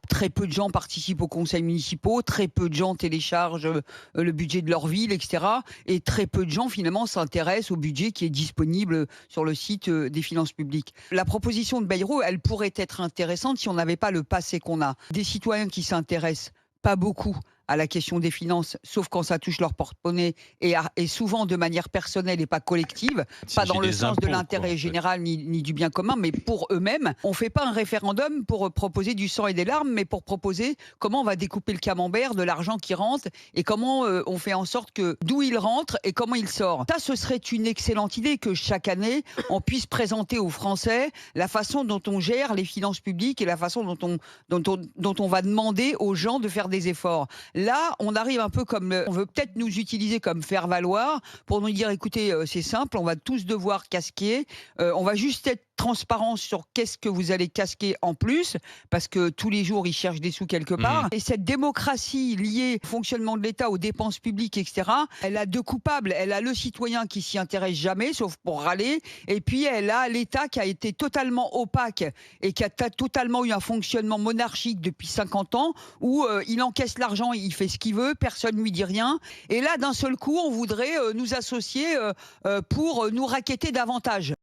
Très peu de gens participent aux conseils municipaux, très peu de gens téléchargent le budget de leur ville, etc. Et très peu de gens finalement s'intéressent au budget qui est disponible sur le site des finances publiques. La proposition de Bayrou, elle pourrait être intéressante si on n'avait pas le passé qu'on a. Des citoyens qui s'intéressent pas beaucoup à la question des finances, sauf quand ça touche leur porte-monnaie et souvent de manière personnelle et pas collective, Il pas dans s'agit le des sens de impôts, quoi, en l'intérêt fait. général ni du bien commun, mais pour eux-mêmes. On fait pas un référendum pour proposer du sang et des larmes, mais pour proposer comment on va découper le camembert de l'argent qui rentre et comment on fait en sorte que d'où il rentre et comment il sort. Ça, ce serait une excellente idée que chaque année, on puisse présenter aux Français la façon dont on gère les finances publiques et la façon dont on va demander aux gens de faire des efforts. Là, on arrive un peu comme, on veut peut-être nous utiliser comme faire-valoir pour nous dire, écoutez, c'est simple, on va tous devoir casquer, on va juste être transparent sur qu'est-ce que vous allez casquer en plus, parce que tous les jours, ils cherchent des sous quelque Mmh. part. Et cette démocratie liée au fonctionnement de l'État, aux dépenses publiques, etc., elle a deux coupables. Elle a le citoyen qui s'y intéresse jamais, sauf pour râler, et puis elle a l'État qui a été totalement opaque et qui a totalement eu un fonctionnement monarchique depuis 50 ans, où il encaisse l'argent, il fait ce qu'il veut, personne ne lui dit rien. Et là, d'un seul coup, on voudrait nous associer pour nous racketter davantage.